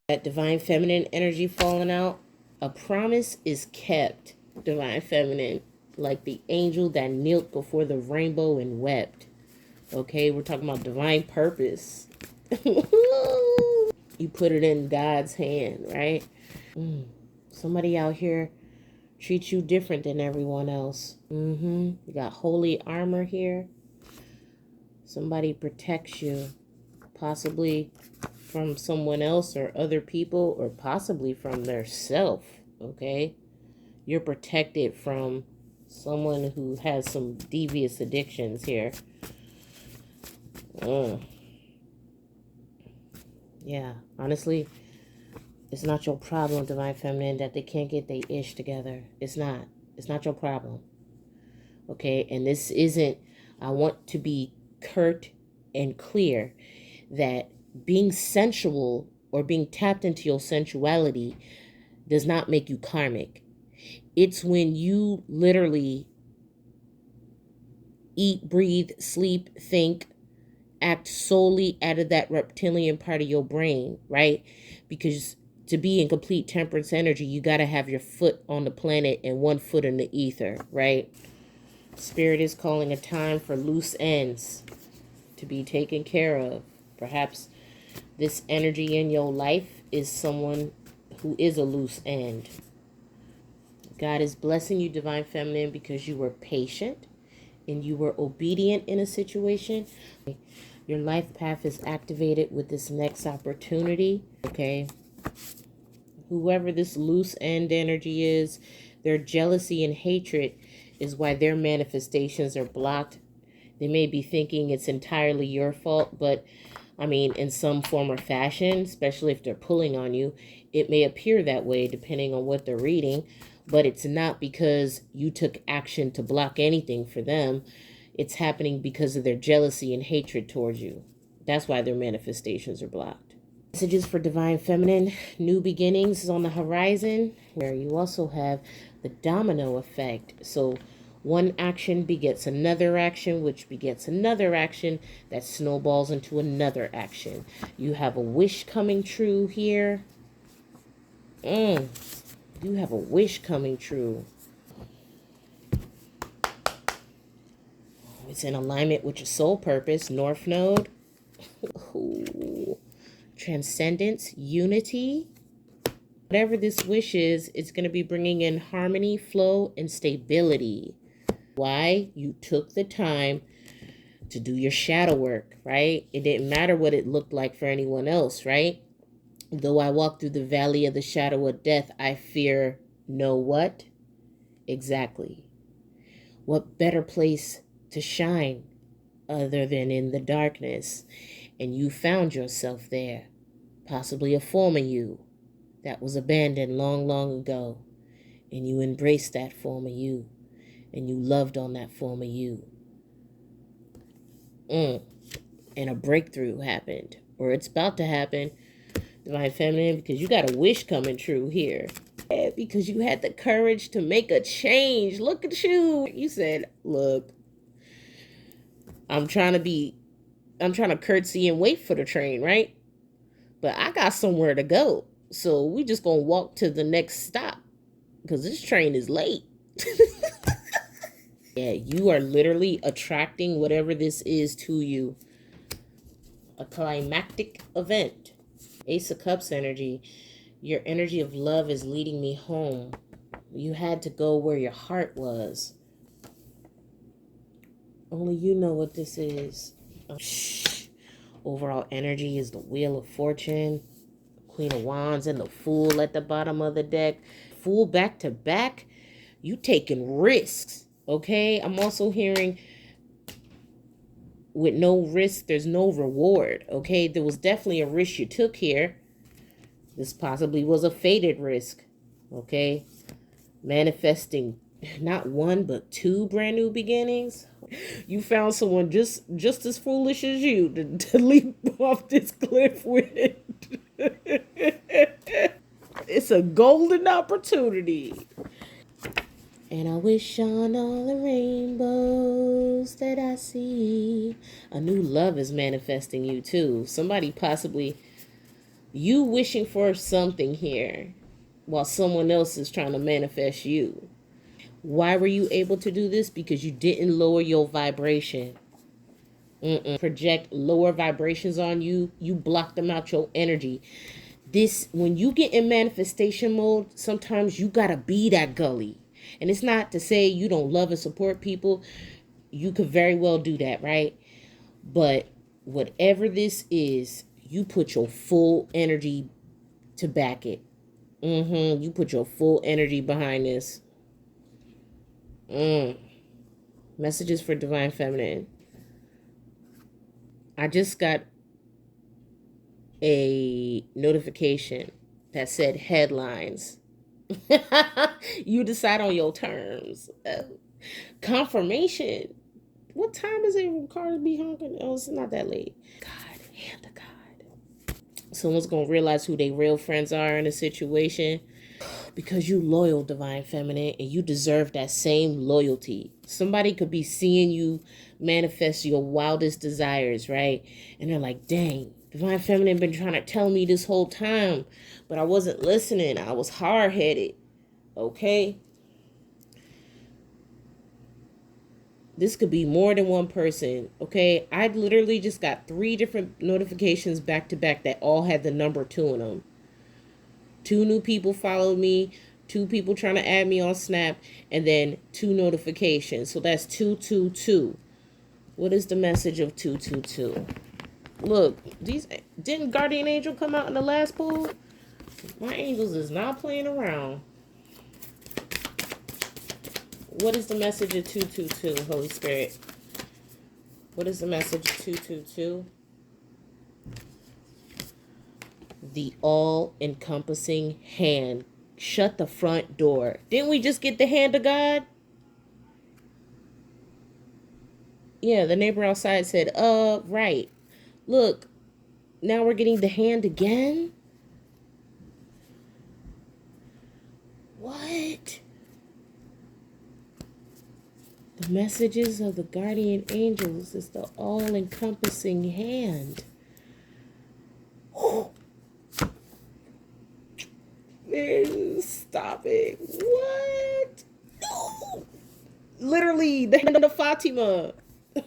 That divine feminine energy falling out. A promise is kept, divine feminine. Like the angel that knelt before the rainbow and wept. Okay, we're talking about divine purpose. You put it in God's hand, right? Somebody out here treats you different than everyone else. You got holy armor here. Somebody protects you, possibly from someone else or other people, or possibly from their self, okay? You're protected from someone who has some devious addictions here. Yeah, honestly, it's not your problem, divine feminine, that they can't get their ish together. It's not. It's not your problem. Okay, and this isn't, I want to be curt and clear that being sensual or being tapped into your sensuality does not make you karmic. It's when you literally eat, breathe, sleep, think, act solely out of that reptilian part of your brain, right? Because to be in complete temperance energy, you got to have your foot on the planet and one foot in the ether, right? Spirit is calling a time for loose ends to be taken care of. Perhaps this energy in your life is someone who is a loose end. God is blessing you, divine feminine, because you were patient and you were obedient in a situation. Your life path is activated with this next opportunity, okay? Whoever this loose end energy is, their jealousy and hatred is why their manifestations are blocked. They may be thinking it's entirely your fault, but I mean, in some form or fashion, especially if they're pulling on you, it may appear that way depending on what they're reading, but it's not because you took action to block anything for them. It's happening because of their jealousy and hatred towards you. That's why their manifestations are blocked. Messages for divine feminine. New beginnings is on the horizon, where you also have the domino effect. So one action begets another action, which begets another action that snowballs into another action. You have a wish coming true here. You have a wish coming true. It's in alignment with your soul purpose, North Node. Ooh. Transcendence, unity. Whatever this wish is, it's going to be bringing in harmony, flow, and stability. Why? You took the time to do your shadow work, right? It didn't matter what it looked like for anyone else, right? Though I walk through the valley of the shadow of death, I fear no what? Exactly. What better place to shine other than in the darkness? And you found yourself there, possibly a former you that was abandoned long, long ago. And you embraced that former you. And you loved on that former you. And a breakthrough happened. Or it's about to happen, divine feminine, because you got a wish coming true here. Yeah, because you had the courage to make a change. Look at you. You said, look, I'm trying to curtsy and wait for the train, right? But I got somewhere to go. So we just going to walk to the next stop because this train is late. Yeah, you are literally attracting whatever this is to you. A climactic event. Ace of Cups energy. Your energy of love is leading me home. You had to go where your heart was. Only you know what this is. Overall energy is the Wheel of Fortune, Queen of Wands, and the Fool at the bottom of the deck. Fool back to back. You taking risks, okay? I'm also hearing with no risk, there's no reward, okay? There was definitely a risk you took here. This possibly was a fated risk, okay? Manifesting not one, but two brand new beginnings. You found someone just as foolish as you to leap off this cliff with. It's a golden opportunity. And I wish on all the rainbows that I see. A new love is manifesting you too. Somebody possibly You wishing for something here while someone else is trying to manifest you. Why were you able to do this? Because you didn't lower your vibration. Project lower vibrations on you. You block them out your energy. This, when you get in manifestation mode, sometimes you gotta be that gully. And it's not to say you don't love and support people. You could very well do that, right? But whatever this is, you put your full energy to back it. You put your full energy behind this. Messages for Divine Feminine. I just got a notification that said headlines. You decide on your terms. Confirmation. What time is it when cars be honking? Oh, it's not that late. God, hand to God. Someone's gonna realize who their real friends are in a situation. Because you loyal, Divine Feminine, and you deserve that same loyalty. Somebody could be seeing you manifest your wildest desires, right? And they're like, dang, Divine Feminine been trying to tell me this whole time, but I wasn't listening. I was hard-headed. Okay? This could be more than one person. Okay? I literally just got 3 different notifications back to back that all had the number 2 in them. 2 new people followed me, 2 people trying to add me on Snap, and then 2 notifications. So that's 222. What is the message of 222? Look, these didn't Guardian Angel come out in the last poll? My angels is not playing around. What is the message of 222, Holy Spirit? What is the message of 222? The all-encompassing hand. Shut the front door. Didn't we just get the hand of God? Yeah, the neighbor outside said, right. Look, now we're getting the hand again? What? The messages of the guardian angels is the all-encompassing hand. Stop it. What? No. Literally, the hand of Fatima.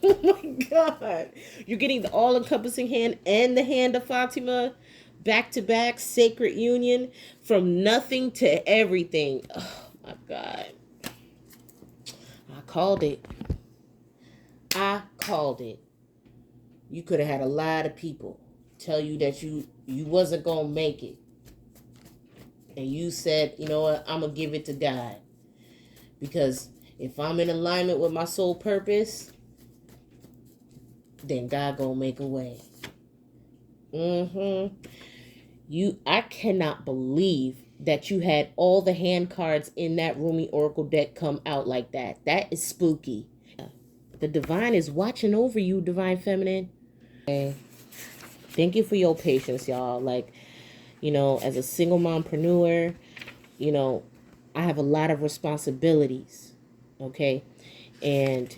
Oh my God. You're getting the all-encompassing hand and the hand of Fatima back to back, sacred union, from nothing to everything. Oh my God. I called it. I called it. You could have had a lot of people tell you that you wasn't going to make it. And you said, you know what, I'm going to give it to God. Because if I'm in alignment with my soul purpose, then God gonna make a way. I cannot believe that you had all the hand cards in that Rumi Oracle deck come out like that. That is spooky. The divine is watching over you, Divine Feminine. Okay. Thank you for your patience, y'all. Like, as a single mompreneur, I have a lot of responsibilities. Okay. And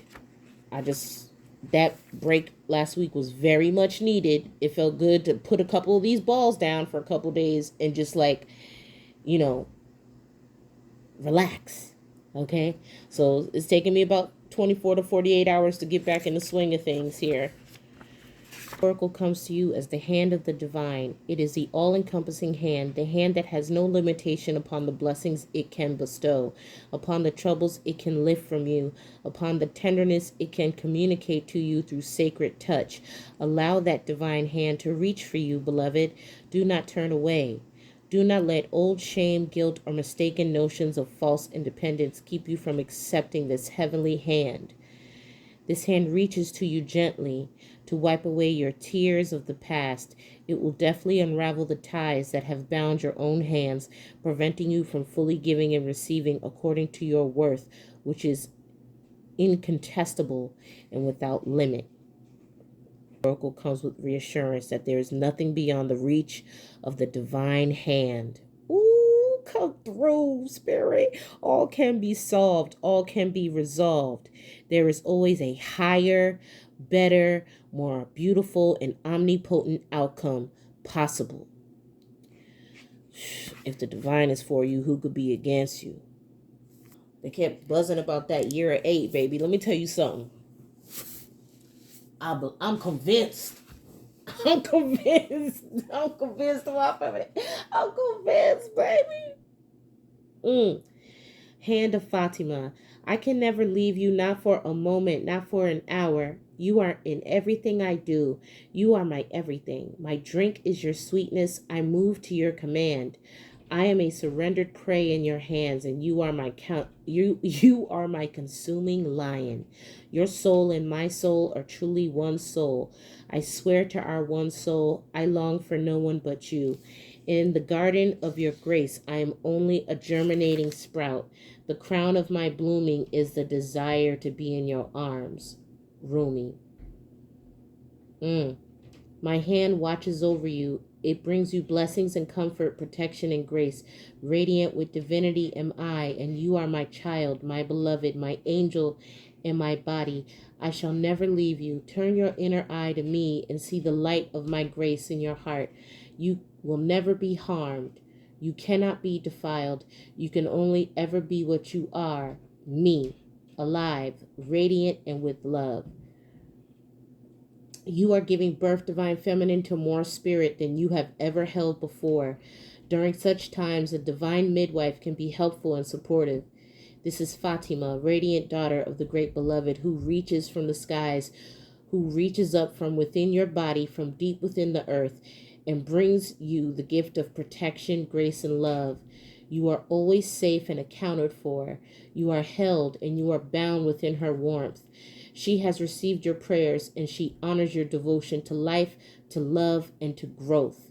that break last week was very much needed. It felt good to put a couple of these balls down for a couple days and just relax. Okay. So it's taking me about 24 to 48 hours to get back in the swing of things here. Oracle comes to you as the hand of the divine. It is the all-encompassing hand, the hand that has no limitation upon the blessings it can bestow, upon the troubles it can lift from you, upon the tenderness it can communicate to you through sacred touch. Allow that divine hand to reach for you, beloved. Do not turn away. Do not let old shame, guilt, or mistaken notions of false independence keep you from accepting this heavenly hand. This hand reaches to you gently to wipe away your tears of the past. It will deftly unravel the ties that have bound your own hands, preventing you from fully giving and receiving according to your worth, which is incontestable and without limit. The oracle comes with reassurance that there is nothing beyond the reach of the divine hand. Ooh, come through, Spirit. All can be solved. All can be resolved. There is always a higher, better, more beautiful, and omnipotent outcome possible. If the divine is for you, who could be against you? They kept buzzing about that year of 8, baby. Let me tell you something. I'm convinced. I'm convinced. I'm convinced of my family. I'm convinced, baby. Mm. Hand of Fatima. I can never leave you, not for a moment, not for an hour. You are in everything I do. You are my everything. My drink is your sweetness. I move to your command. I am a surrendered prey in your hands, and you are my you are my consuming lion. Your soul and my soul are truly one soul. I swear to our one soul, I long for no one but you. In the garden of your grace, I am only a germinating sprout. The crown of my blooming is the desire to be in your arms. Rumi. My hand watches over you. It brings you blessings and comfort, protection and grace. Radiant with divinity am I, and you are my child, my beloved, my angel, and my body. I shall never leave you. Turn your inner eye to me and see the light of my grace in your heart. You will never be harmed. You cannot be defiled. You can only ever be what you are, me, alive, radiant, and with love. You are giving birth, divine feminine, to more spirit than you have ever held before. During such times, a divine midwife can be helpful and supportive. This is Fatima, radiant daughter of the great beloved, who reaches from the skies, who reaches up from within your body, from deep within the earth, and brings you the gift of protection, grace, and love. You are always safe and accounted for. You are held and you are bound within her warmth. She has received your prayers and she honors your devotion to life, to love, and to growth.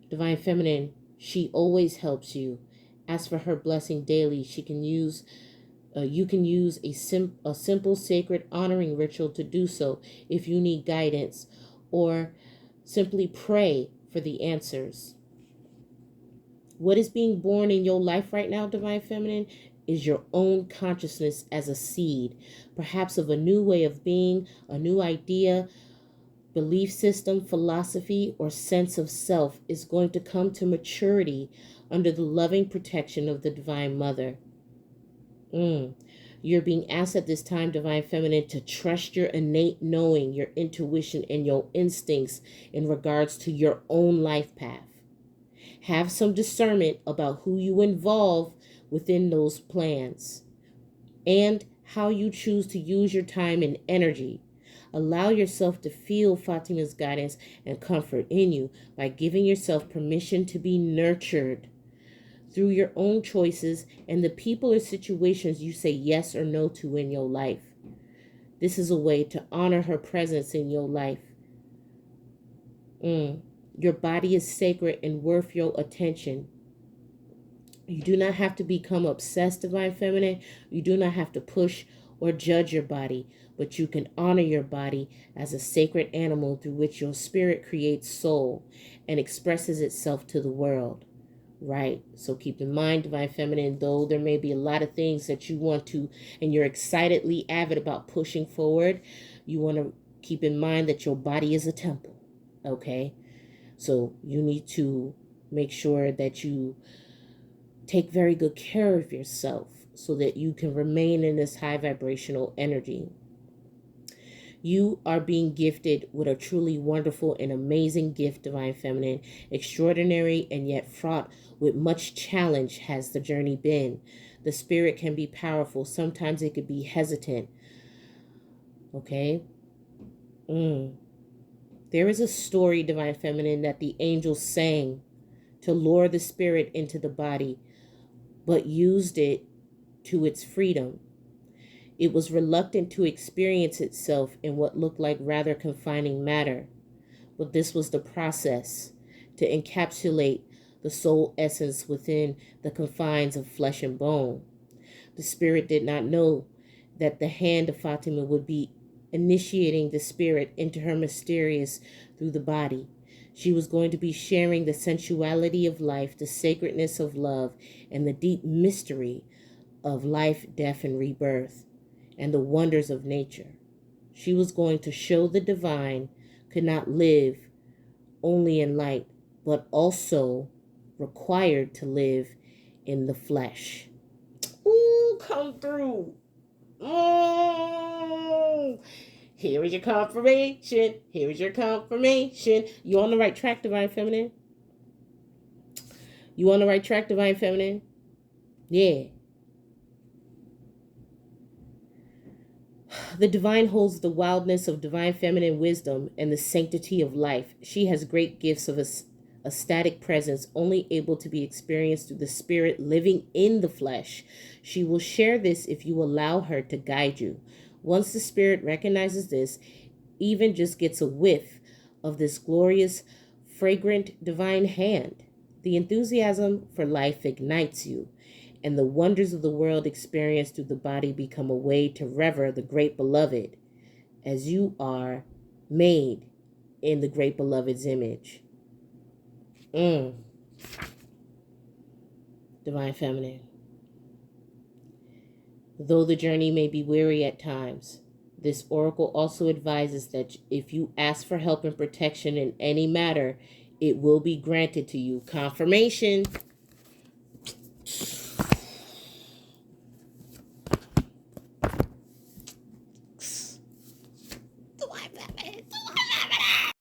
Divine Feminine, she always helps you. Ask for her blessing daily. You can use a simple sacred honoring ritual to do so if you need guidance, or simply pray for the answers. What is being born in your life right now, Divine Feminine, is your own consciousness as a seed, perhaps of a new way of being, a new idea, belief system, philosophy, or sense of self is going to come to maturity under the loving protection of the Divine Mother. You're being asked at this time, Divine Feminine, to trust your innate knowing, your intuition, and your instincts in regards to your own life path. Have some discernment about who you involve within those plans and how you choose to use your time and energy. Allow yourself to feel Fatima's guidance and comfort in you by giving yourself permission to be nurtured through your own choices and the people or situations you say yes or no to in your life. This is a way to honor her presence in your life. Your body is sacred and worth your attention. You do not have to become obsessed, Divine Feminine. You do not have to push or judge your body, but you can honor your body as a sacred animal through which your spirit creates soul and expresses itself to the world. Right? So keep in mind, Divine Feminine, though there may be a lot of things that you want to, and you're excitedly avid about pushing forward, you want to keep in mind that your body is a temple. Okay? So you need to make sure that you take very good care of yourself so that you can remain in this high vibrational energy. You are being gifted with a truly wonderful and amazing gift, Divine Feminine. Extraordinary and yet fraught with much challenge has the journey been. The spirit can be powerful. Sometimes it could be hesitant. Okay? There is a story, Divine Feminine, that the angels sang to lure the spirit into the body, but used it to its freedom. It was reluctant to experience itself in what looked like rather confining matter. But this was the process to encapsulate the soul essence within the confines of flesh and bone. The spirit did not know that the hand of Fatima would be initiating the spirit into her mysterious through the body. She was going to be sharing the sensuality of life, the sacredness of love, and the deep mystery of life, death, and rebirth, and the wonders of nature. She was going to show the divine could not live only in light, but also required to live in the flesh. Ooh, come through. Here is your confirmation. Here is your confirmation. You on the right track, Divine Feminine? You on the right track, Divine Feminine? Yeah. The divine holds the wildness of divine feminine wisdom and the sanctity of life. She has great gifts of a static presence only able to be experienced through the spirit living in the flesh. She will share this if you allow her to guide you. Once the spirit recognizes this, even just gets a whiff of this glorious, fragrant divine hand, the enthusiasm for life ignites you, and the wonders of the world experienced through the body become a way to rever the great beloved, as you are made in the great beloved's image. Divine Feminine. Though the journey may be weary at times, this oracle also advises that if you ask for help and protection in any matter, it will be granted to you. Confirmation.